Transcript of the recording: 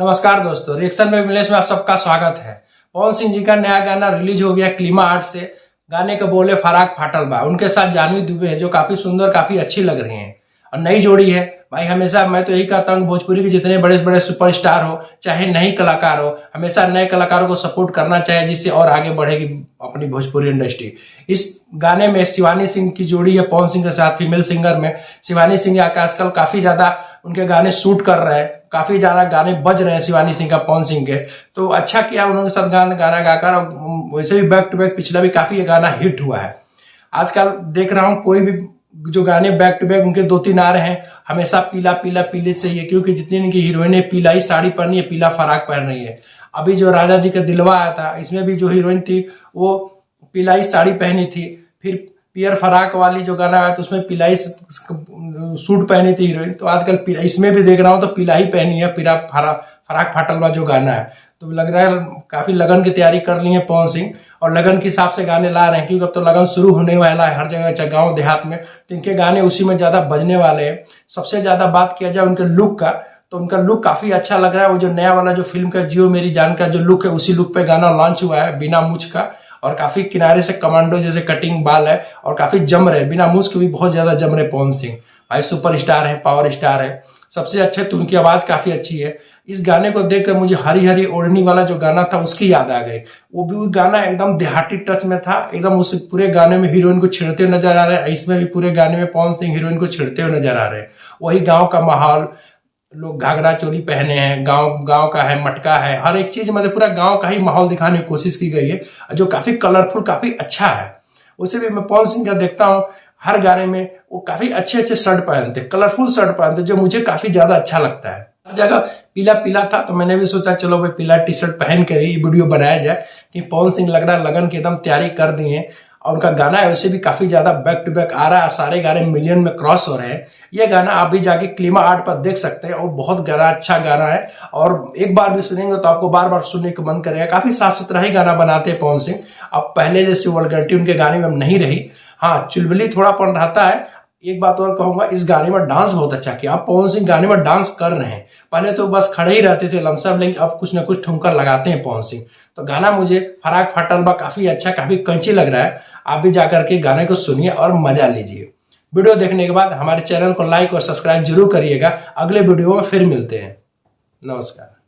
नमस्कार दोस्तों, रिएक्शन में मिलेश में आप सबका स्वागत है। पवन सिंह जी का नया गाना रिलीज हो गया क्लीमा आर्ट से। गाने के बोले फराक फाटल बा, उनके साथ जानवी दुबे है जो काफी सुंदर काफी अच्छी लग रही हैं और नई जोड़ी है। भाई हमेशा मैं तो यही कहता हूँ भोजपुरी के जितने बड़े बड़े सुपरस्टार हो चाहे नई कलाकार हो, हमेशा नए कलाकारों को सपोर्ट करना चाहिए जिससे और आगे बढ़ेगी अपनी भोजपुरी इंडस्ट्री। इस गाने में शिवानी सिंह की जोड़ी है पवन सिंह के साथ। फीमेल सिंगर में शिवानी सिंह आजकल काफी ज्यादा उनके गाने शूट कर रहे हैं, काफी ज्यादा गाने बज रहे हैं शिवानी सिंह का पवन सिंह के। तो अच्छा किया उन्होंने साथ गाना गाकर। वैसे भी बैक टू बैक पिछला भी काफी ये गाना हिट हुआ है। आजकल देख रहा हूँ कोई भी जो गाने बैक टू बैक उनके 2-3 आ रहे हैं, हमेशा पीला पीला पीले से ही है, क्योंकि जितनी इनकी हीरोइन है पीला ही साड़ी पहनी है, पीला फराक पहन रही है। अभी जो राजा जी का दिलवा आया था, इसमें भी जो हीरोइन थी वो पीला ही साड़ी पहनी थी। फिर पियर फराक वाली जो गाना आया तो उसमें पिलाई सूट पहनी थी हीरोइन। तो आजकल इसमें भी देख रहा हूँ तो पिला ही पहनी है, फराक फाटलवा जो गाना है। तो लग रहा है काफी लगन की तैयारी कर ली है पवन सिंह और लगन के हिसाब से गाने ला रहे हैं, क्योंकि अब तो लगन शुरू होने वाला है हर जगह गांव देहात में, तो इनके गाने उसी में ज्यादा बजने वाले हैं। सबसे ज्यादा बात किया जाए उनके लुक का, तो उनका लुक काफी अच्छा लग रहा है। वो जो नया वाला जो फिल्म का जियो मेरी जान का जो लुक है, उसी लुक पे गाना लॉन्च हुआ है बिना मूंछ का, और काफी किनारे से कमांडो जैसे कटिंग बाल है और काफी जम रहे, बिना मूंछ के भी बहुत ज्यादा जम रहे पवन सिंह। भाई सुपर स्टार है, पावर स्टार है। सबसे अच्छे तो उनकी आवाज काफी अच्छी है। इस गाने को देखकर मुझे हरी हरी ओढ़नी वाला जो गाना था उसकी याद आ गई। वो भी गाना एकदम देहाती टच में था, एकदम उस पूरे गाने में हीरोइन को छेड़ते हुए नजर आ रहे हैं। इसमें भी पूरे गाने में पवन सिंह हीरोइन को छेड़ते हुए नजर आ रहे हैं। वही गांव का माहौल, लोग घाघरा चोली पहने हैं, गांव का है, मटका है, हर एक चीज मतलब पूरा गांव का ही माहौल दिखाने की कोशिश की गई है, जो काफी कलरफुल काफी अच्छा है। उसे भी मैं पवन सिंह का देखता हूँ हर गाने में वो काफी अच्छे शर्ट पहनते, कलरफुल शर्ट पहनते, जो मुझे काफी ज्यादा अच्छा लगता है। हर जगह पीला पीला था तो मैंने भी सोचा चलो भाई पीला टी शर्ट पहन कर ही वीडियो बनाया जाए, कि पवन सिंह लग रहा है लगन की एकदम तैयारी कर दी है। और उनका गाना है वैसे भी काफी ज्यादा बैक टू बैक आ रहा है, सारे गाने मिलियन में क्रॉस हो रहे हैं। ये गाना आप भी जाके क्लीमा आर्ट पर देख सकते हैं और बहुत गाना अच्छा गाना है, और एक बार भी सुनेंगे तो आपको बार बार सुनने का मन करेगा। काफी साफ सुथरा ही गाना बनाते हैं पवन सिंह। अब पहले जैसे वल्गैरिटी उनके गाने में नहीं रही, हाँ चुलबुली थोड़ापन रहता है। एक बात और कहूंगा, इस गाने में डांस बहुत अच्छा किया। आप पवन सिंह गाने में डांस कर रहे हैं, पहले तो बस खड़े ही रहते थे लमसम, लेकिन अब कुछ ना कुछ ठुमकर लगाते हैं पवन सिंह। तो गाना मुझे फराक फाटलबा काफी अच्छा काफी कैची लग रहा है। आप भी जाकर के गाने को सुनिए और मजा लीजिए। वीडियो देखने के बाद हमारे चैनल को लाइक और सब्सक्राइब जरूर करिएगा। अगले वीडियो में फिर मिलते हैं। नमस्कार।